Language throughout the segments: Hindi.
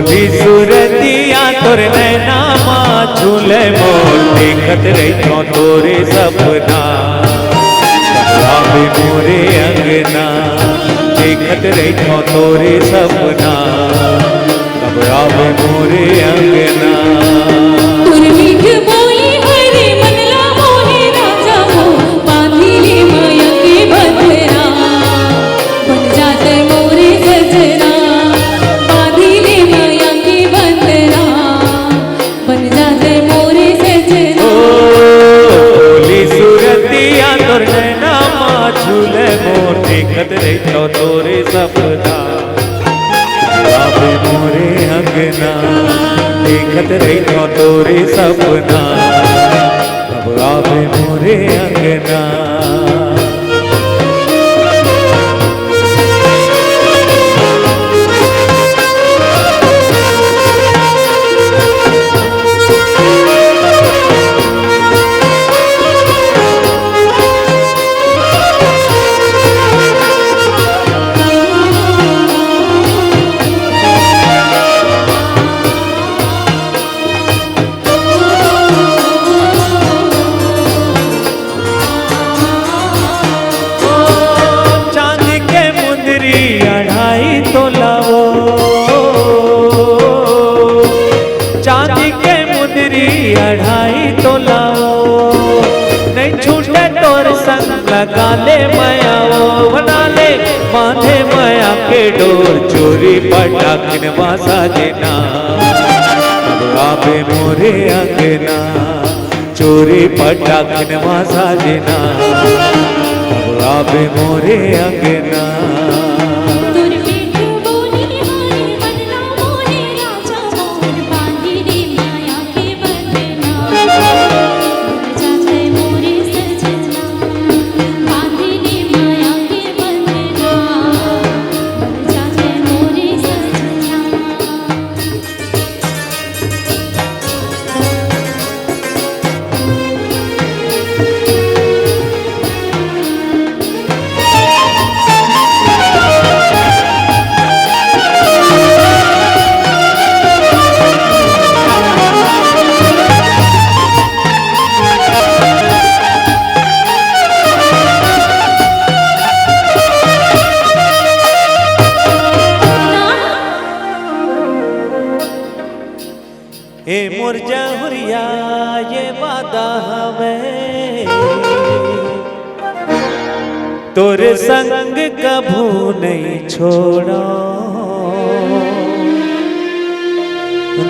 भोली सूरतिया तोर नैना माँ झूले मोर देखत रही तो तोरे सपना आवे मोरे अंगना देखत रही तो तोरे सपना कब आवे मोरे अंगना। देखत रही तो तोरे सपना आवे मोरे अंगना देखत रही तो तोरे सपना कब आवे मोरे अंगना। चांदी के मुंदरी 2.5 तोला नहीं छूटे तोर संग लगा ले माया वो बना ले बांधे माया के डोर चोरी पटाखिन वासा देना आवे मोरे अंगना चोरी पटाखिन वासा देना आवे मोरे अंगना। ए मोर जहुरिया ये वादा हमें तोरे संग कभू नहीं छोड़ा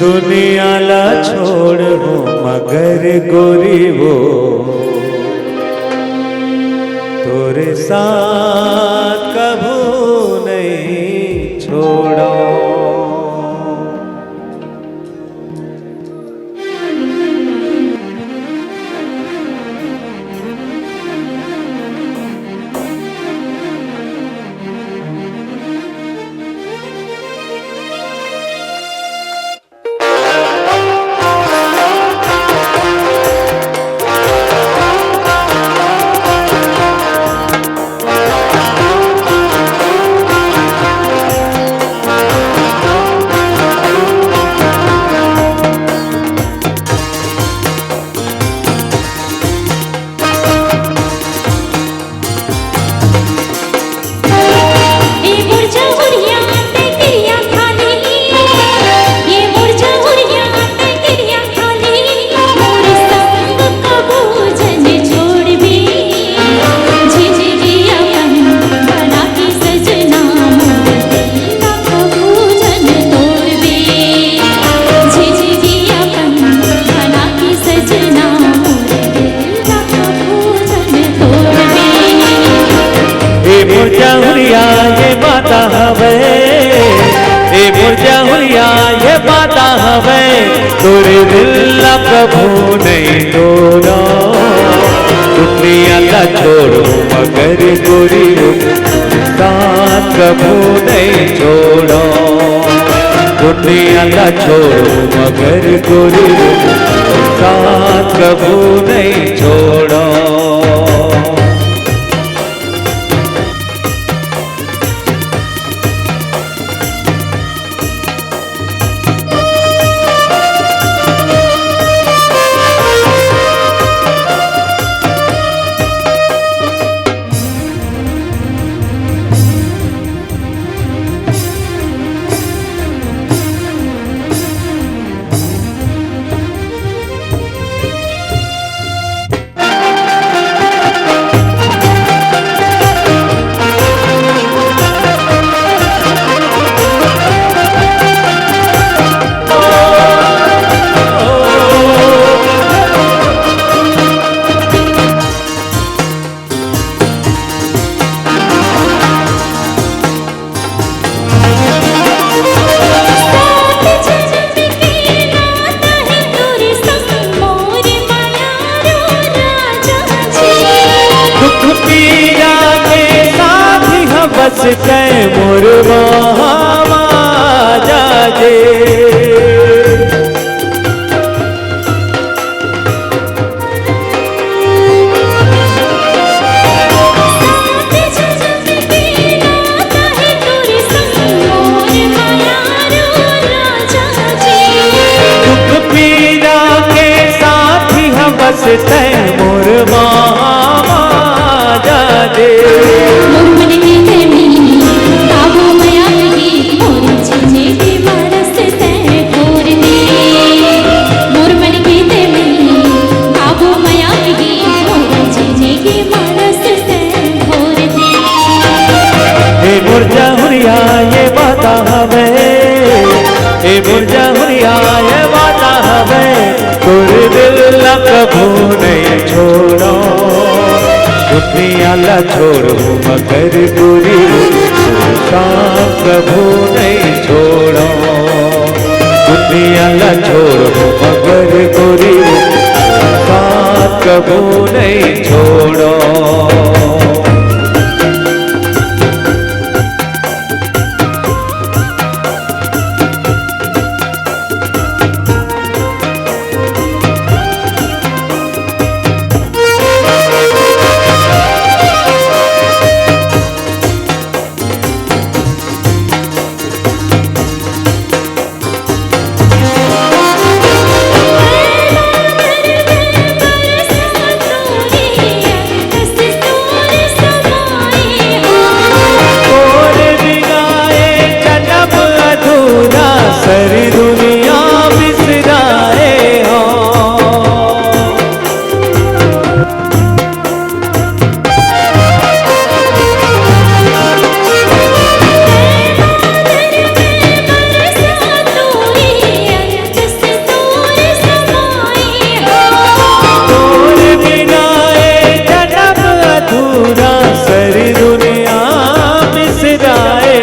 दुनिया ला छोड़ हो मगर गोरी वो तोरे साथ कभू नहीं छोड़ा। जहुरिया ये बाता हवे ए मोर जहुरिया ये बाता हवे तोरे दिल ला कभू नहीं तोड़ा दुनिया ला छोड़ो मगर गोरी साथ कभू नहीं छोड़ो दुनिया ला छोड़ो मगर गोरी साथ कभू नहीं छोड़ो। बसते मोर मामा जाजे। बसते मोर मामा जाजे। मोर मन की तेमी काबू में आएगी मोर जीने की बरसते ठोर दे। मोर मन की तेमी काबू में आएगी मोर जीने की बरसते ठोर दे। हे मुर्जा हुरिया ये बाता हवे, हे मुर्जा हुरिया ये बाता हवे, तोर दिल ला कभू नहीं छोड़ो। दुनिया ला छोड़ो मगर दूरी साथ कभू नहीं छोड़ो। दुनिया ला छोड़ो मगर दूरी साथ कभू नहीं छोड़ो। सारी दुनिया बिसराए हो। तोर बिना ये जन्म अधूरा, सारी दुनिया बिसराए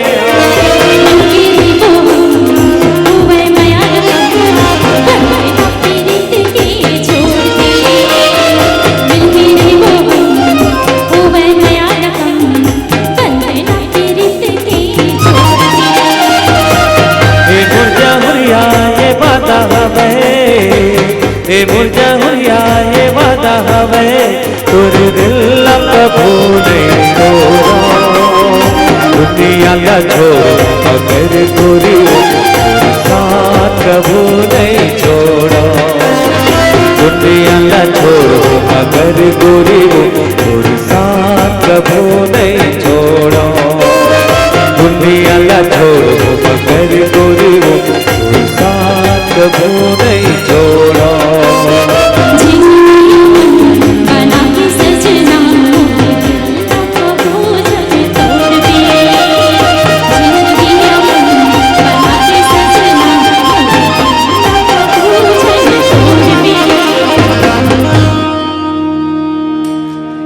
हे मुर्जा हुरिया ये वादा हवे, तोर दिल कभू नहीं छोड़ो। दुनिया ला छोड़ो मगर गोरी साथ कभू नहीं छोड़ो। दुनिया ला छोड़ो मगर गोरी साथ कभू नहीं छोड़ो। दुनिया ला छोड़ो मगर गोरी साथ कभू नहीं छोड़ो।